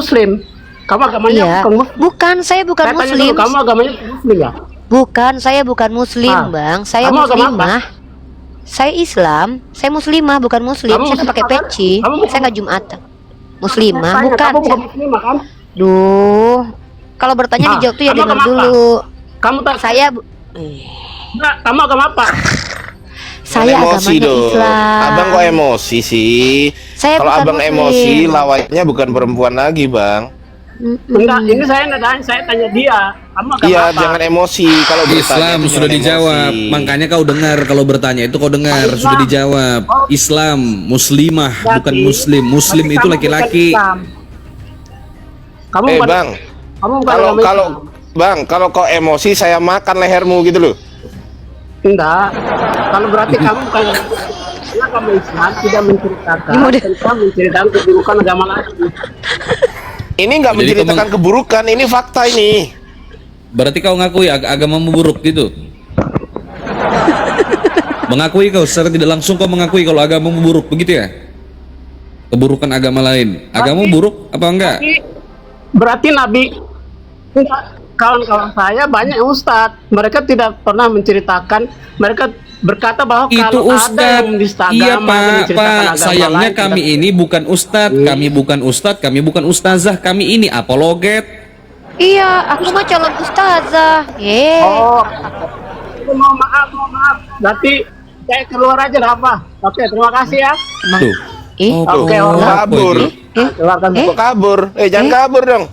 Muslim. Kamu agamanya Iya. bukan Muslim. Bukan, saya bukan Saya tanya Muslim. dulu, kamu agamanya Muslim ya? Bukan, saya bukan Muslim, Ah. Bang. Saya Kamu agama Muslimah. Saya Islam. Saya Muslimah, bukan Muslim. Kamu Saya nggak pakai Muslimah kan? peci. Kamu bukan- Saya nggak Jumatan. Muslimah, Saya tanya, bukan. kamu bukan Muslimah kan? Duh, kalau bertanya Ah, dijawab tuh ya kamu dengar agama apa? dulu. Kamu tak Saya Enggak, kamu agama apa? saya emosi agamanya dong. Islam. Abang kok emosi sih? Saya Kalau bukan abang Muslim. emosi, lawannya bukan perempuan lagi, Bang. Enggak, ini saya tanya dia. Kamu agama Iya, apa? jangan emosi. Kalau bertanya Islam itu sudah jangan dijawab. emosi. Makanya kau dengar kalau bertanya itu kau dengar Islam. sudah dijawab. Islam, muslimah, Berarti- bukan muslim. Muslim berarti itu kamu laki-laki. bukan Islam. Kamu Eh, bukan, Bang. kamu bukan Kalau agama kalau Islam. Bang, kalau kau emosi saya makan lehermu gitu loh. Enggak. Kalau berarti kamu bukan agama Islam, tidak menceritakan tentang menceritakan keburukan agama lain. Ini nggak Jadi menceritakan keburukan, ini fakta ini. Berarti kau ngakui agamamu buruk gitu. Mengakui kau secara tidak langsung kau mengakui kalau agamamu buruk begitu ya? Keburukan agama lain. Agamamu buruk apa enggak? Berarti Nabi, kawan-kawan saya banyak yang ustadz, mereka tidak pernah menceritakan, mereka berkata bahwa Itu kalau ada ustadz. yang menista Iya agama, Pak, menceritakan Pak. agama Sayangnya lain, kami tidak- ini bukan ustadz, kami bukan ustadz, kami bukan ustazah, kami ini apologet. Iya, aku mah calon ustazah. Oh, mohon maaf, berarti saya keluar aja nggak apa. Oke, terima kasih ya. Tuh. Eh, Oh, Oke, tuh. orang Apa kabur. ini? Keluarkan Kok kabur? Jangan kabur dong.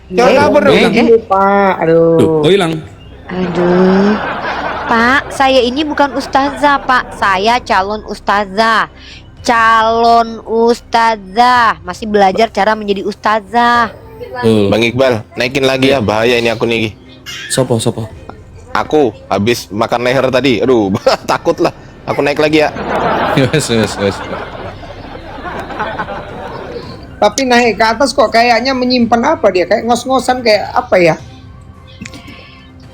Jangan kabur dong. Pak, aduh. Tuh, kau hilang. Aduh, Pak, saya ini bukan ustazah, Pak. Saya calon ustazah. Calon ustazah. Masih belajar cara menjadi ustazah. Tuh. Bang Iqbal, naikin lagi ya, bahaya ini akun ini. Sopo. Aku habis makan leher tadi. Aduh, takut lah. Aku naik lagi ya. Wes. Tapi naik ke atas kok kayaknya menyimpan apa dia? Kayak ngos-ngosan kayak apa ya?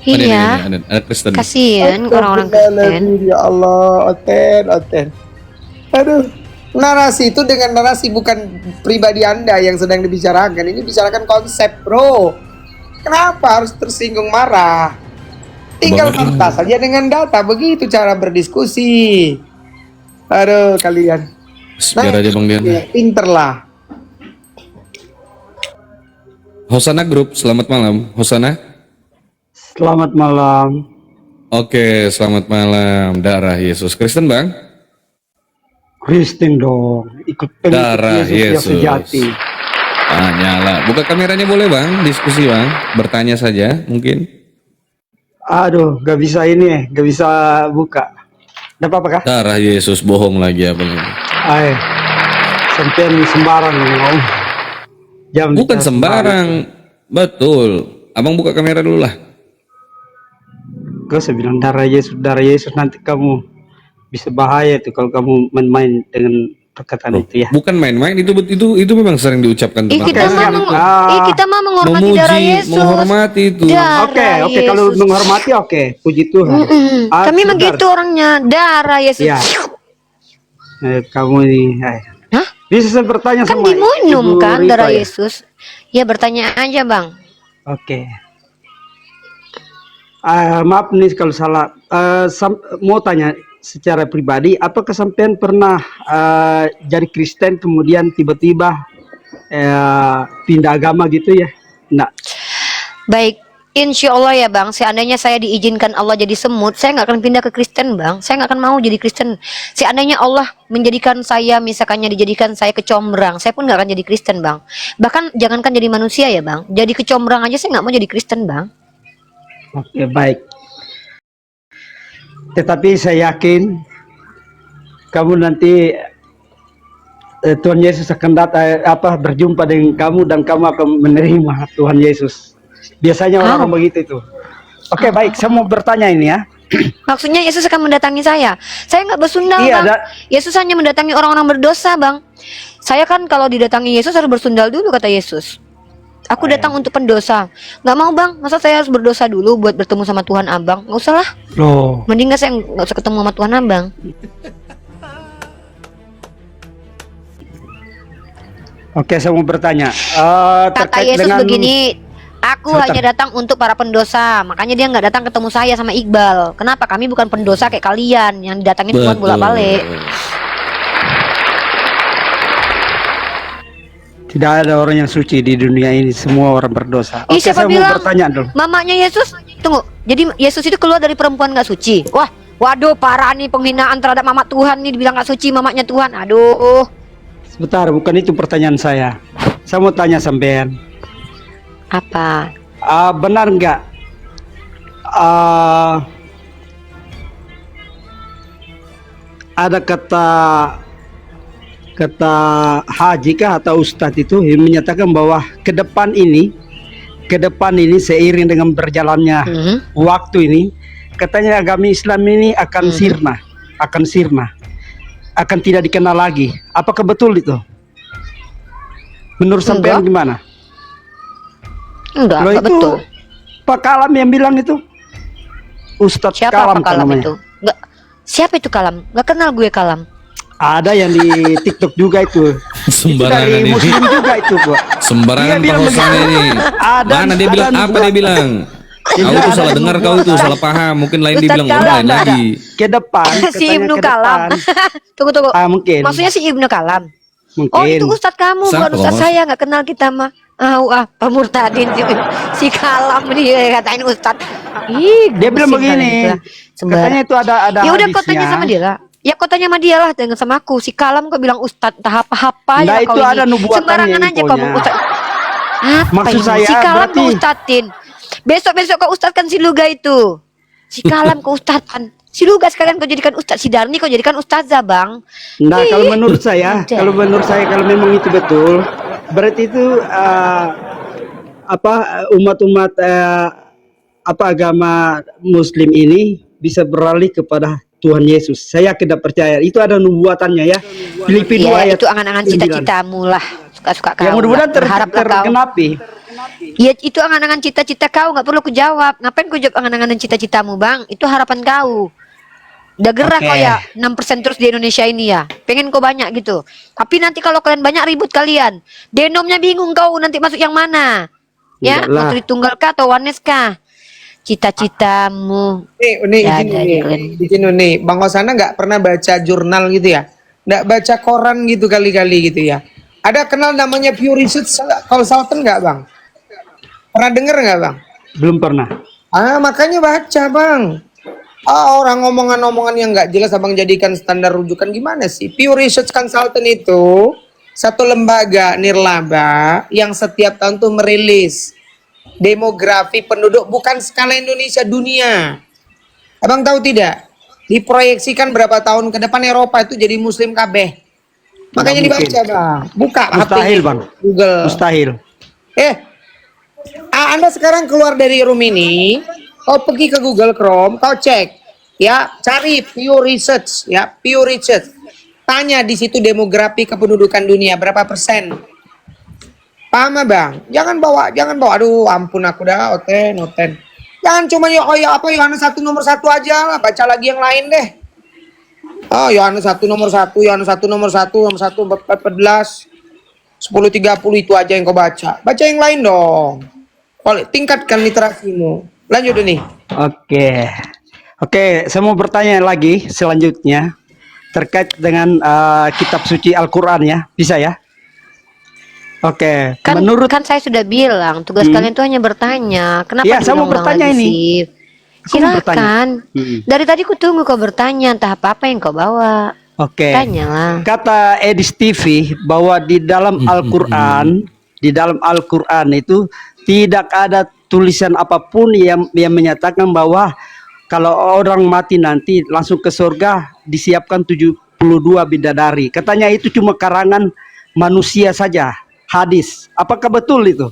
Iya, Ada Kristen. kasihan orang-orang Kristen. Ya Allah, oten. Aduh, narasi itu dengan narasi bukan pribadi Anda yang sedang dibicarakan. Ini bicarakan konsep, bro. Kenapa harus tersinggung marah? Tinggal bantah saja dengan data. Begitu cara berdiskusi. Aduh, kalian. Biar aja Bang Dian. Ya, pinter lah. Hosana Group, selamat malam. Hosana. Selamat malam. Oke, selamat malam. Darah Yesus Kristen, Bang. Kristen dong, ikut Darah Yesus Yesus. yang sejati. Ah, nyala. Buka kameranya boleh, Bang. Diskusi, Bang. Bertanya saja, mungkin. Aduh, gak bisa buka. Ada apa kah? Darah Yesus bohong lagi apa ini? Ay, sampean sembarang ngomong. Jam Bukan sembarang. Betul. Abang buka kamera dulu lah. Gue bilang darah Yesus nanti kamu bisa bahaya tuh kalau kamu main-main dengan perkataan itu ya. Bukan main-main, itu memang sering diucapkan Kita teman-teman. mah kita mah menghormati darah Memuji, Yesus. menghormati itu. Darah Oke, kalau Yesus. menghormati oke, puji Tuhan. Kami Sebentar. begitu orangnya. Darah Yesus. Ya. Kamu ini, Hah? bisa saya bertanya Kan sama diminum Ibu kan Rita darah ya? Yesus. Ya bertanya aja, Bang. Oke. Maaf nih kalau salah. Mau tanya secara pribadi, apakah sampean pernah jadi Kristen kemudian tiba-tiba pindah agama gitu ya? Enggak. Baik, insya Allah ya Bang. Seandainya saya diizinkan Allah jadi semut, saya nggak akan pindah ke Kristen, Bang. Saya nggak akan mau jadi Kristen. Seandainya Allah menjadikan saya, misalkannya dijadikan saya kecombrang, saya pun nggak akan jadi Kristen, Bang. Bahkan jangankan jadi manusia ya, Bang. Jadi kecombrang aja saya nggak mau jadi Kristen, Bang. Oke, baik. Tetapi saya yakin kamu nanti Tuhan Yesus akan datang berjumpa dengan kamu dan kamu akan menerima Tuhan Yesus. Biasanya orang begitu itu. Oke, baik. Saya mau bertanya ini ya. Maksudnya Yesus akan mendatangi saya. Saya nggak bersundal, Iya, Bang. Yesus hanya mendatangi orang-orang berdosa, Bang. Saya kan kalau didatangi Yesus harus bersundal dulu, kata Yesus. Aku datang untuk pendosa. Nggak mau, Bang. Masa saya harus berdosa dulu buat bertemu sama Tuhan Abang? Nggak usah lah. Loh, Mending nggak saya nggak usah ketemu sama Tuhan Abang. Oke, saya mau bertanya. Kata Terkait Yesus dengan begini, aku Sebentar. hanya datang untuk para pendosa. Makanya dia nggak datang ketemu saya sama Iqbal. Kenapa? Kami bukan pendosa kayak kalian yang didatangin Tuhan bolak-balik. tidak ada orang yang suci di dunia ini, semua orang berdosa. Ih, Oke, siapa saya mau bilang? bertanya dulu. Mamanya Yesus, tunggu. Jadi Yesus itu keluar dari perempuan nggak suci. Wah, waduh, parah nih penghinaan terhadap mama Tuhan nih, dibilang nggak suci mamanya Tuhan. Aduh. Sebentar, bukan itu pertanyaan saya. Saya mau tanya sampean. Apa? Benar nggak? Ada kata haji kah atau ustadz itu yang menyatakan bahwa ke depan ini seiring dengan berjalannya waktu ini, katanya agama Islam ini akan sirna, akan tidak dikenal lagi. Apakah betul itu? Menurut sampean gimana? Enggak, Kalau enggak itu betul. Pak Kalam yang bilang itu, Ustadz Siapa Kalam apa kan Kalam namanya. itu? Enggak. Siapa itu Kalam? Enggak kenal gue Kalam. Ada yang di TikTok juga itu. Sembarangan Dari ini. Muslim juga itu, Bu. Sembarangan Dia bilang Pak Hosannya begitu. ini. Ada- Mana dia ada bilang apa nubuatan. dia bilang? Dia Kau bilang tuh ada salah dengar, kau nubuatan. tuh salah paham. Mungkin lain dia Ustadz bilang orang Kalam lain ada. lagi. Ke depan, Si katanya Ibnu ke Kalam. depan. Tunggu. Mungkin. Maksudnya si Ibnu Kalam. Mungkin. Oh, itu Ustadz kamu, Siapa bukan Ustadz kau? saya, nggak kenal kita mah. Pemurtadin si Kalam dia katain Ustadz. Ih, Dia bilang pusing kalian begini. gitu lah. Sembarang. Katanya itu ada Ya udah hadisnya. kau tanya sama dia lah. Ya kau tanya sama dia lah, jangan sama aku. Si Kalam kau bilang Ustadz, entah apa-apa Nah, ya itu kau ada ini. nubuatannya Sembarangan aja kau infonya. mau Ustadz. Apa Maksud ini? saya Si Kalam berarti- kau ustadin. Besok kau ustadkan si Luga itu. Si Kalam kau ustadkan. Si Luga sekalian kau jadikan ustadz. Si Darni kau jadikan ustazah, Bang. Nah, Ih, kalau menurut saya, udah. kalau memang itu betul, berarti itu umat-umat agama Muslim ini bisa beralih kepada Tuhan Yesus. Saya tidak percaya. Itu ada nubuatannya ya. Filipi 2 Ya, ayat itu angan-angan 9. cita-citamu lah. Suka-suka kau. Yang mudah-mudahan lah. Berharaplah kau. tergenapi. Ya, itu angan-angan cita-cita kau, nggak perlu kujawab. Ngapain kau jawab angan-angan dan cita-citamu, Bang? Itu harapan kau. Udah gerak Oke. kau ya 6% terus di Indonesia ini ya. Pengen kau banyak gitu. Tapi nanti kalau kalian banyak ribut kalian. Denomnya bingung kau nanti masuk yang mana. Ya, Enggak lah. Putri Tunggal kah atau Wanes kah? Cita-citamu. Nih, Ya, izin jadi nih, kalian. izin nih. Bang Osana nggak pernah baca jurnal gitu ya? Nggak baca koran gitu kali-kali gitu ya? Ada kenal namanya Pew Research Consultant nggak, Bang? Pernah denger nggak, Bang? Belum pernah. Makanya baca, Bang. Orang ngomongan-ngomongan yang nggak jelas abang jadikan standar rujukan gimana sih? Pew Research Consultant itu satu lembaga nirlaba yang setiap tahun tuh merilis demografi penduduk bukan skala Indonesia, dunia. Abang tahu tidak? Diproyeksikan berapa tahun ke depan Eropa itu jadi Muslim kabeh. Makanya Nggak dibaca, mungkin. Bang. Buka Mustahil, HP-nya, Bang. Google. Mustahil. Anda sekarang keluar dari room ini, kau pergi ke Google Chrome, kau cek, ya, cari Pew Research, ya, Pew Research. Tanya di situ demografi kependudukan dunia berapa persen. Paham, Bang? Jangan bawa, aduh, ampun aku dah, oten. Jangan cuma Yohanes 1 nomor 1 aja lah, baca lagi yang lain deh. Yohanes 1 nomor 1, Yohanes 1 nomor 1, nomor 1 14, 10:30 itu aja yang kau baca. Baca yang lain dong. Tingkatkan literasimu. Lanjut nih. Oke, saya mau bertanya lagi selanjutnya terkait dengan kitab suci Al-Qur'an ya. Bisa ya? Oke, Kan, menurut kan saya sudah bilang tugas kalian itu hanya bertanya. Kenapa Ya, saya mau diulang-ulang bertanya lagi ini. sih? Aku mau bertanya. Silakan. Dari tadi ku tunggu kau bertanya, entah apa yang kau bawa. Oke. Tanyalah. Kata Edis TV bahwa di dalam Al-Qur'an itu tidak ada tulisan apapun yang menyatakan bahwa kalau orang mati nanti langsung ke surga disiapkan 72 bidadari. Katanya itu cuma karangan manusia saja, hadis. Apakah betul itu?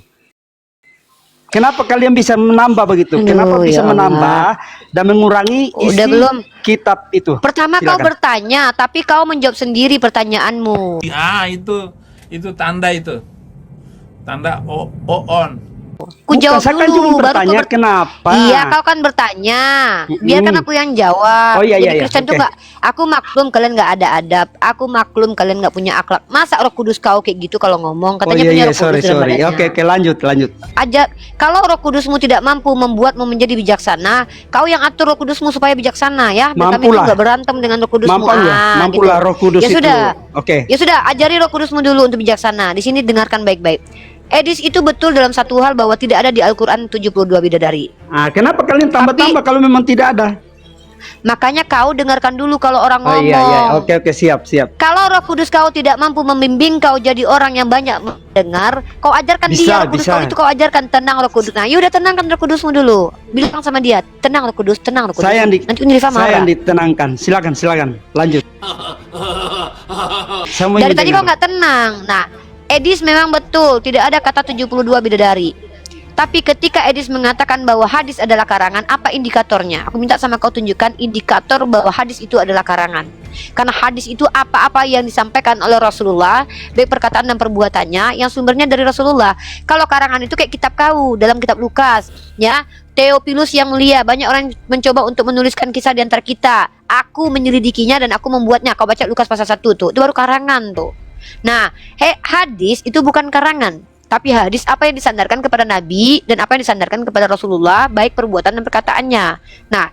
Kenapa kalian bisa menambah begitu? Aduh, Kenapa bisa ya Allah. menambah dan mengurangi isi Udah belum? kitab itu? Pertama kau Silakan. bertanya, tapi kau menjawab sendiri pertanyaanmu. itu tanda itu. Tanda on. Ku Bukan, jawab saya kan dulu, cuma baru kau bertanya kenapa. Iya, kau kan bertanya. Biarkan aku yang jawab. Oh, iya, Jadi iya, iya. Kristen tuh Oke. nggak. Aku maklum kalian nggak ada adab. Aku maklum kalian nggak punya akhlak. Masa Roh Kudus kau kayak gitu kalau ngomong? Oh Katanya iya punya iya, Roh Kudus sorry dalam sorry. badannya. Oke lanjut lanjut. Ajak, kalau Roh Kudusmu tidak mampu membuatmu menjadi bijaksana, kau yang atur Roh Kudusmu supaya bijaksana ya. Biar kami itu Mampulah. nggak berantem dengan Roh Kudusmu. Mampulah Roh Kudus Ya itu. sudah. Oke. Ya sudah, ajari Roh Kudusmu dulu untuk bijaksana. Di sini dengarkan baik-baik. Edis itu betul dalam satu hal bahwa tidak ada di Al-Quran 72 bidadari. Nah, kenapa kalian tambah-tambah kalau memang tidak ada? Makanya kau dengarkan dulu kalau orang Oh ngomong. iya iya, oke siap siap. Kalau Roh Kudus kau tidak mampu membimbing kau jadi orang yang banyak mendengar, kau ajarkan Bisa, dia Roh Kudus bisa. kau itu kau ajarkan tenang Roh Kudus. Nah, yaudah tenangkan Roh Kudusmu dulu. Bilang sama dia, tenang Roh Kudus, tenang Roh Kudus. Saya Nanti Unilifa saya marah. yang ditenangkan. Silakan lanjut. Saya mau Dari tadi dengar. kau nggak tenang. Nah, Edis memang betul tidak ada kata 72 bidadari. Tapi ketika Edis mengatakan bahwa hadis adalah karangan, apa indikatornya? Aku minta sama kau tunjukkan indikator bahwa hadis itu adalah karangan. Karena hadis itu apa-apa yang disampaikan oleh Rasulullah, baik perkataan dan perbuatannya, yang sumbernya dari Rasulullah. Kalau karangan itu kayak kitab kau dalam kitab Lukas, ya. Theophilus yang mulia, banyak orang mencoba untuk menuliskan kisah di antara kita. Aku menyelidikinya dan aku membuatnya. Kau baca Lukas pasal 1 tuh, itu baru karangan tuh. Nah, hadis itu bukan karangan, tapi hadis apa yang disandarkan kepada Nabi dan apa yang disandarkan kepada Rasulullah, baik perbuatan dan perkataannya. Nah,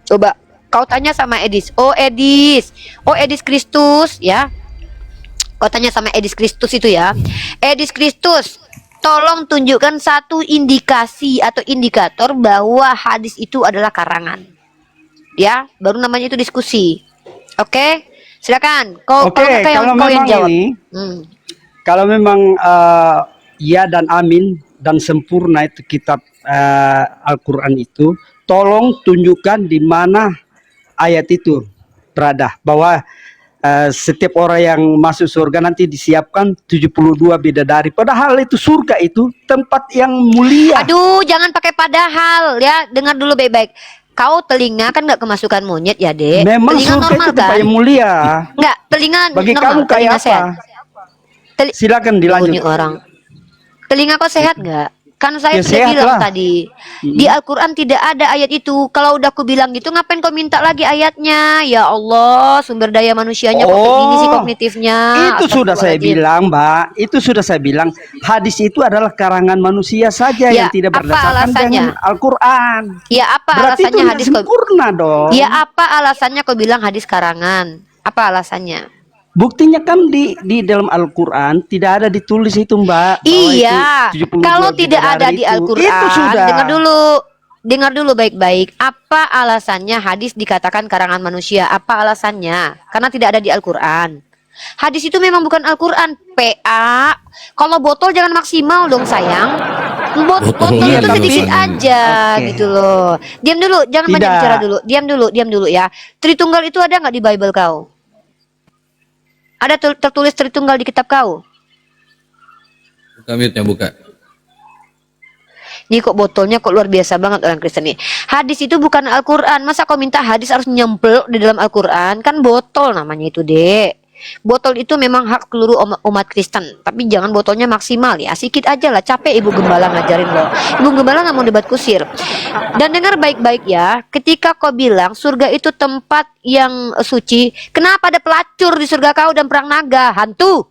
coba kau tanya sama Edis. Oh Edis Kristus ya. Kau tanya sama Edis Kristus itu ya. Edis Kristus, tolong tunjukkan satu indikasi atau indikator bahwa hadis itu adalah karangan. Ya, baru namanya itu diskusi. Oke? Silakan. Kau Oke, kalau kau yang jawab. ini, Hmm. kalau memang ya dan amin dan sempurna itu kitab Al-Quran itu, tolong tunjukkan di mana ayat itu berada, bahwa setiap orang yang masuk surga nanti disiapkan 72 bidadari. Padahal itu surga itu tempat yang mulia. Aduh, jangan pakai padahal ya. Dengar dulu baik-baik. Kau telinga kan nggak kemasukan monyet ya, Dek? Memang Telinga surga normal itu tempat kan? yang mulia. Enggak, telinga Bagi normal, kamu kayak telinga apa? sehat. Silakan Bunyi dilanjut. orang. Telinga kau sehat nggak? Kan saya Ya, sudah sehat bilang lah. tadi di Al-Quran tidak ada ayat itu. Kalau udah aku bilang gitu, ngapain kau minta lagi ayatnya? Ya Allah, sumber daya manusianya kok kayak gini sih kognitifnya. Itu sudah saya Astagfirullahaladzim. bilang, Mbak. Itu sudah saya bilang. Hadis itu adalah karangan manusia saja Ya, yang tidak apa berdasarkan alasannya? dengan Al-Quran. Ya apa Berarti itu alasannya tidak hadis kau? sempurna dong. Ya apa alasannya kau bilang hadis karangan? Apa alasannya? Buktinya kan di dalam Al-Quran tidak ada ditulis itu, Mbak. bahwa Iya, itu 72 kalau tidak ada bidadari di itu. Al-Quran, Itu sudah. dengar dulu baik-baik. Apa alasannya hadis dikatakan karangan manusia? Apa alasannya? Karena tidak ada di Al-Quran. Hadis itu memang bukan Al-Quran. PA, kalau botol jangan maksimal dong sayang. Botol Iya, itu tapi- sedikit aja Oke. gitu loh. Diam dulu, jangan banyak Tidak. bicara dulu. Diam dulu ya. Tritunggal itu ada nggak di Bible kau? Ada tertulis Tritunggal di kitab kau? Buka mute-nya, buka. Ini kok botolnya kok luar biasa banget orang Kristen nih. Hadis itu bukan Al-Quran. Masa kau minta hadis harus nyemplok di dalam Al-Quran? Kan botol namanya itu, Dek. Botol itu memang hak seluruh umat Kristen. Tapi jangan botolnya maksimal ya. Sedikit aja lah. Capek Ibu Gembala ngajarin lo. Ibu Gembala nggak mau debat kusir. Dan dengar baik-baik ya. Ketika kau bilang surga itu tempat yang suci, kenapa ada pelacur di surga kau dan perang naga? Hantu.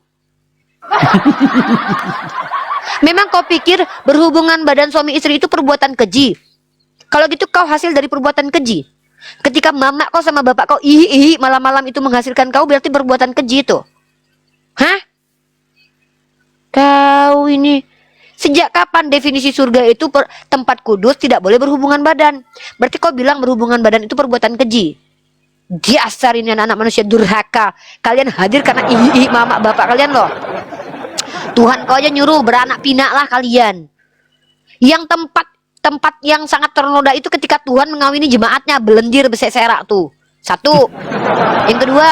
Memang kau pikir berhubungan badan suami istri itu perbuatan keji? Kalau gitu kau hasil dari perbuatan keji. Ketika mama kau sama bapak kau ihi malam-malam itu menghasilkan kau, berarti perbuatan keji itu. Hah? Kau ini sejak kapan definisi surga itu tempat kudus tidak boleh berhubungan badan? Berarti kau bilang berhubungan badan itu perbuatan keji. Dasar ini anak-anak manusia durhaka. Kalian hadir karena ihi mama bapak kalian loh. Tuhan kau aja nyuruh beranak pinak lah kalian. Yang tempat yang sangat ternoda itu ketika Tuhan mengawini jemaatnya, belendir beseserak tuh. Satu. Yang kedua,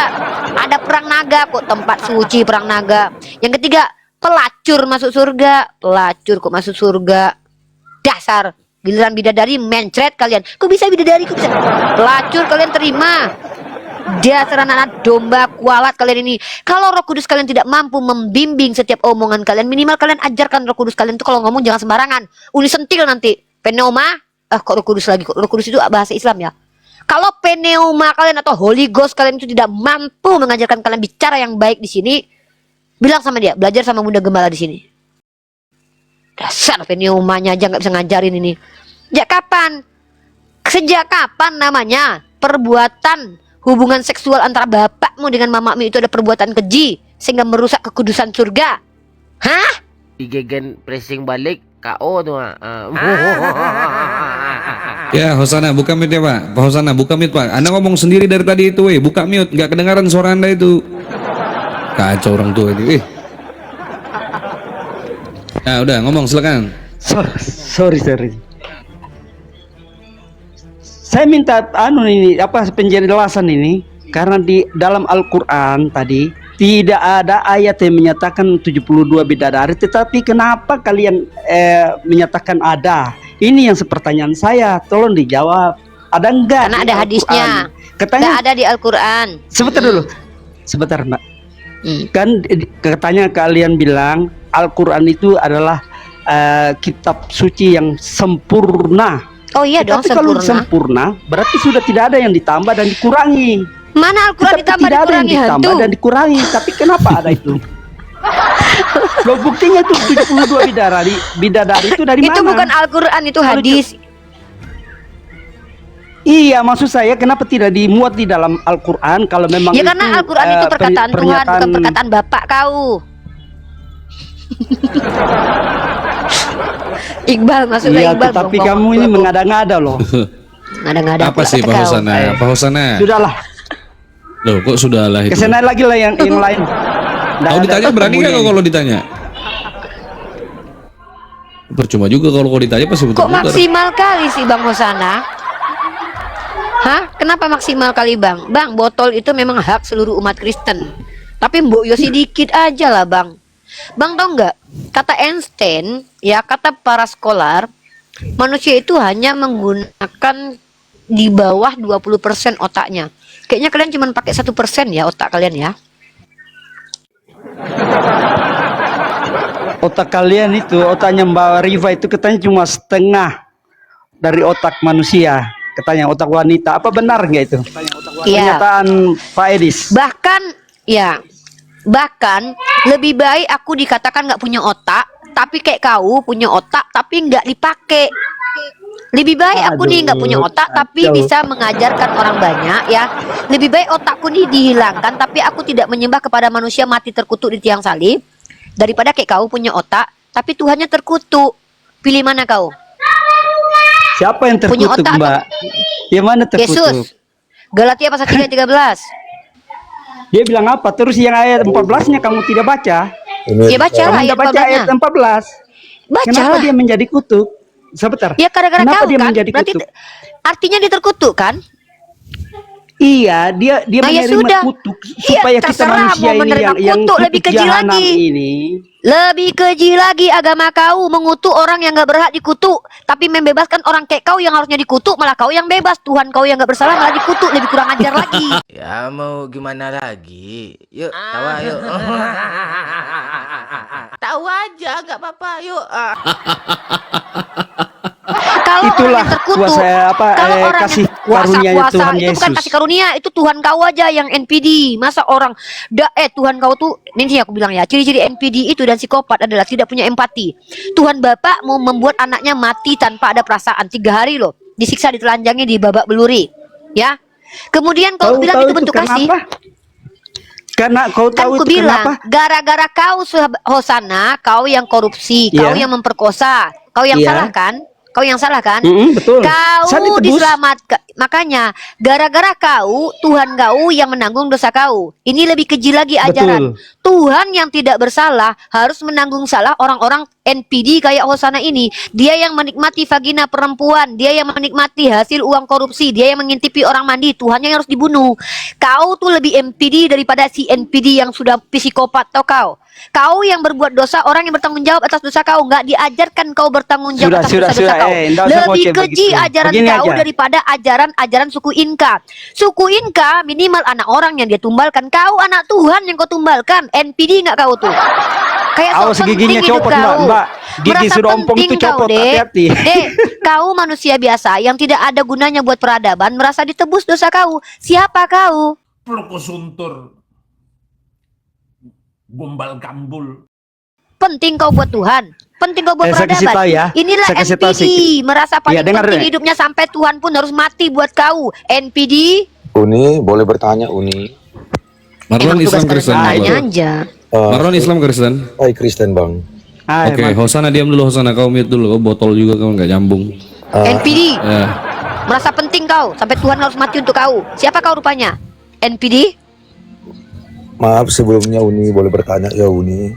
ada perang naga kok, tempat suci perang naga. Yang ketiga, pelacur masuk surga. Pelacur kok masuk surga. Dasar giliran bidadari mencret kalian. Kok bisa bidadari, kok bisa? Pelacur kalian terima. Dasar anak domba kualat kalian ini. Kalau Roh Kudus kalian tidak mampu membimbing setiap omongan kalian, minimal kalian ajarkan Roh Kudus kalian tuh kalau ngomong jangan sembarangan. Uni sentil nanti. Pneuma, kok Roh Kudus lagi? Kok Roh Kudus itu bahasa Islam ya? Kalau pneuma kalian atau Holy Ghost kalian itu tidak mampu mengajarkan kalian bicara yang baik di sini, bilang sama dia, belajar sama Bunda Gembala di sini. Dasar pneumanya aja nggak bisa ngajarin ini. Sejak kapan namanya perbuatan hubungan seksual antara bapakmu dengan mamamu itu ada perbuatan keji sehingga merusak kekudusan surga? Hah? Digegen pressing balik KO tuh. Ya, Hosana, buka mute ya, Pak. Pak Hosana, buka mute, Pak. Anda ngomong sendiri dari tadi itu, buka mute. Nggak kedengaran suara Anda itu. Kacau orang tua ini, Nah, udah, ngomong, silakan. Sorry. Saya minta penjelasan ini karena di dalam Al-Qur'an tadi tidak ada ayat yang menyatakan 72 bidadari, tetapi kenapa kalian menyatakan ada? Ini yang pertanyaan saya, tolong dijawab. Ada enggak? Karena ada hadisnya. Katanya Nggak ada di Al-Qur'an. Sebentar Mbak. Kan katanya kalian bilang Al-Qur'an itu adalah kitab suci yang sempurna. Oh iya dong, Tapi kalau sempurna. sempurna berarti sudah tidak ada yang ditambah dan dikurangi. Mana Al-Quran Tetapi ditambah tidak ada yang dikurangi hantu? ditambah dan dikurangi. Tapi kenapa ada itu? Loh, buktinya itu 72 bidadari itu dari mana? Itu bukan Al-Quran, itu hadis. Iya, maksud saya kenapa tidak dimuat di dalam Al-Quran kalau memang Ya karena Al-Quran itu perkataan Tuhan, bukan perkataan bapak kau. Iqbal, maksudnya Iya, Iqbal. tetapi kamu ini mengada-ngada loh. Ngada-ngada. Apa sih, Pak Hosana? Pak Hosana. Sudahlah, Loh, kok sudahlah itu? kesana lagi lah yang lain. Kalau ditanya berani nggak kalau ditanya? Percuma juga kalau ditanya pasti Kok betul-betul. maksimal kali sih Bang Hosana? Hah? Kenapa maksimal kali Bang? Bang, botol itu memang hak seluruh umat Kristen. Tapi mbok yo sedikit aja lah Bang. Bang tau nggak? Kata Einstein, ya kata para skolar, manusia itu hanya menggunakan di bawah 20% otaknya. Kayaknya kalian cuma pakai 1% ya otak kalian ya. Otak kalian itu, otaknya Mbak Riva itu katanya cuma setengah dari otak manusia. Katanya otak wanita. Apa benar nggak itu? Iya. Pernyataan Pak Edis. Bahkan lebih baik aku dikatakan nggak punya otak, tapi kayak kau punya otak tapi nggak dipakai. Lebih baik aku nih nggak punya otak tapi bisa mengajarkan orang banyak ya. Lebih baik otakku nih dihilangkan tapi aku tidak menyembah kepada manusia mati terkutuk di tiang salib, daripada kayak kau punya otak tapi Tuhannya terkutuk. Pilih mana kau? Siapa yang Punya terkutuk, otak Mbak? Yang mana terkutuk? Yesus. Galatia pasal 3:13. Dia bilang apa? Terus yang ayat 14-nya kamu tidak baca? Ya baca Kamu ayat tidak baca ayat 14-nya. 14. Kenapa Bacalah. dia menjadi kutuk? Sebentar. Ya gara-gara Kenapa kau dia kan. menjadi Berarti kutuk? artinya dia terkutuk kan? Iya, dia Nah, ya menerima sudah. kutuk Iya, supaya kita terserah manusia mau ini menerima yang kutuk, lebih kutuk keji jahanam lagi. ini. Lebih keji lagi agama kau mengutuk orang yang gak berhak dikutuk, tapi membebaskan orang kayak kau yang harusnya dikutuk, malah kau yang bebas. Tuhan kau yang gak bersalah malah dikutuk, lebih kurang ajar lagi. Ya mau gimana lagi? Yuk, tawa yuk. Tawa aja, nggak apa-apa. Yuk. Kalau Itulah orang yang terkutuk, kuasa kalau orang kasih yang kuasa karunia-Nya kuasa Tuhan itu bukan Yesus. kasih karunia, itu Tuhan kau aja yang NPD. Masa orang Tuhan kau tuh, ini sih aku bilang ya, ciri-ciri NPD itu dan psikopat adalah tidak punya empati. Tuhan Bapak mau membuat anaknya mati tanpa ada perasaan 3 hari loh, disiksa ditelanjangi di babak beluri, ya. Kemudian kau bilang itu bentuk kasih. Karena kau Kan tahu ku itu bilang, kenapa? gara-gara kau Hosana, kau yang korupsi, kau Iya. yang memperkosa, kau yang Iya. salah kan? Kau yang salah kan? Betul. Saya Kau ditebus. diselamatkan. Makanya gara-gara kau, Tuhan kau yang menanggung dosa kau. Ini lebih keji lagi ajaran. Betul. Tuhan yang tidak bersalah harus menanggung salah orang-orang NPD kayak Hosana ini. Dia yang menikmati vagina perempuan, dia yang menikmati hasil uang korupsi, dia yang mengintipi orang mandi. Tuhannya yang harus dibunuh. Kau tuh lebih NPD daripada si NPD yang sudah psikopat, tau kau? Kau yang berbuat dosa, orang yang bertanggung jawab atas dosa kau, nggak diajarkan kau bertanggung jawab atas dosa-dosa kau. Nggak usah Lebih ngoceh keji begitu. ajaran Begini kau aja. daripada ajaran suku Inka. Suku Inka minimal anak orang yang dia tumbalkan. Kau anak Tuhan yang kau tumbalkan. NPD nggak kau tuh? Kayak Awas sok giginya penting hidup copot, kau. Mbak. Gigi Merasa sudah ompong penting itu kau, copot, Dek. hati-hati. Dek, kau manusia biasa yang tidak ada gunanya buat peradaban, merasa ditebus dosa kau. Siapa kau? Prokosuntur Gombal Gambul. Penting kau buat Tuhan. Penting kau buat Saya kasih peradaban. tahu ya. Inilah Saya kasih tahu NPD, sedikit. merasa paling Iya, dengar penting deh. hidupnya sampai Tuhan pun harus mati buat kau. NPD. Uni, boleh bertanya Uni? Marlon Emang tugas Islam kalian Kristen. bertanya Marlon. aja. Marlon Islam Kristen. Hai Kristen bang. Hai, Oke, mantap. Hosana diam dulu, Hosana kau mute dulu, kau botol juga kau nggak nyambung. NPD. Ya. Merasa penting kau sampai Tuhan harus mati untuk kau. Siapa kau rupanya? NPD? Maaf sebelumnya Uni, boleh bertanya ya Uni?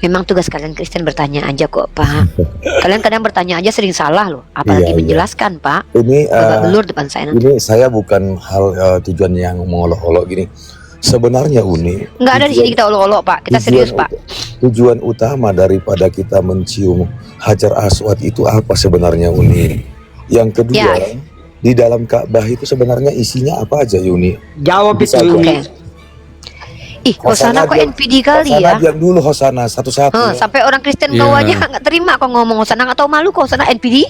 Memang tugas kalian Kristen bertanya aja kok, Pak. Kalian kadang bertanya aja sering salah loh, apalagi Iya, iya. menjelaskan, Pak. Ini Babak belur depan saya nanti. ini saya bukan hal tujuan yang mengolok-olok gini. Sebenarnya Uni, Nggak ada di sini kita olok-olok, Pak. Kita serius, Pak. Tujuan utama daripada kita mencium Hajar Aswad itu apa sebenarnya Uni? Yang kedua, Ya. di dalam Ka'bah itu sebenarnya isinya apa aja Uni? Jawab itu. Bisa, Uni. Oke. Ih, Hosana kok NPD kali ya? Diam dulu Hosana satu-satu. ya. Sampai orang Kristen Iya. kau aja nggak terima kau ngomong Hosana, nggak tahu malu kau Hosana NPD?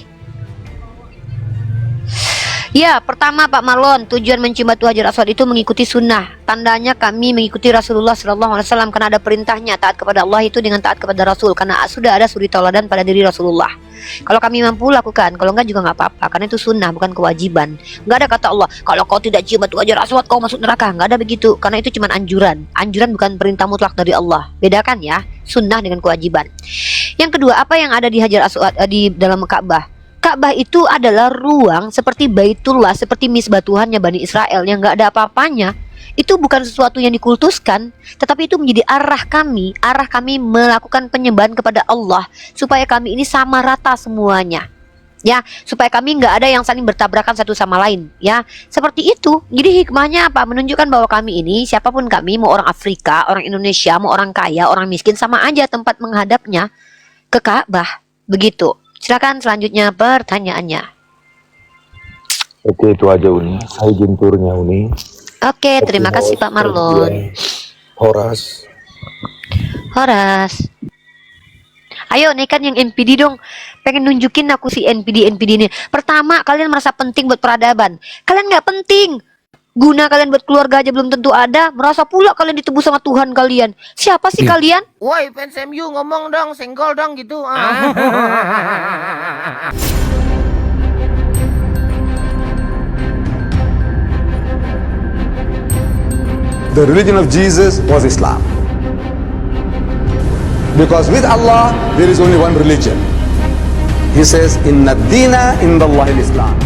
Ya, pertama Pak Marlon, tujuan mencium batu Hajar Aswad itu mengikuti sunnah. Tandanya kami mengikuti Rasulullah SAW karena ada perintahnya taat kepada Allah itu dengan taat kepada Rasul, karena sudah ada suri tauladan pada diri Rasulullah. Kalau kami mampu lakukan, kalau enggak juga nggak apa-apa, karena itu sunnah bukan kewajiban. Nggak ada kata Allah, kalau kau tidak cium batu Hajar Aswad kau masuk neraka. Nggak ada begitu, karena itu cuma anjuran. Anjuran bukan perintah mutlak dari Allah. Bedakan ya, sunnah dengan kewajiban. Yang kedua, apa yang ada di Hajar Aswad di dalam Ka'bah? Ka'bah itu adalah ruang seperti Baitullah, seperti misbah Tuhannya Bani Israel yang nggak ada apa-apanya. Itu bukan sesuatu yang dikultuskan, tetapi itu menjadi arah kami melakukan penyembahan kepada Allah supaya kami ini sama rata semuanya. Ya, supaya kami nggak ada yang saling bertabrakan satu sama lain. Ya, seperti itu. Jadi hikmahnya apa? Menunjukkan bahwa kami ini, siapapun kami, mau orang Afrika, orang Indonesia, mau orang kaya, orang miskin, sama aja tempat menghadapnya ke Ka'bah. Begitu. Silakan selanjutnya pertanyaannya. Oke itu aja Uni. Saya izin turnya Uni. Oke, terima kasih Pak Marlon. Horas. Horas. Ayo naikkan yang NPD dong. Pengen nunjukin aku si NPD ini. Pertama, kalian merasa penting buat peradaban. Kalian nggak penting. Guna kalian buat keluarga aja belum tentu ada. Merasa pula kalian ditebus sama Tuhan kalian. Siapa sih kalian? Woi fans MU ngomong dong, senggol dong gitu. The religion of Jesus was Islam. Because with Allah, there is only one religion. He says, Inna dina indallahi al-Islam.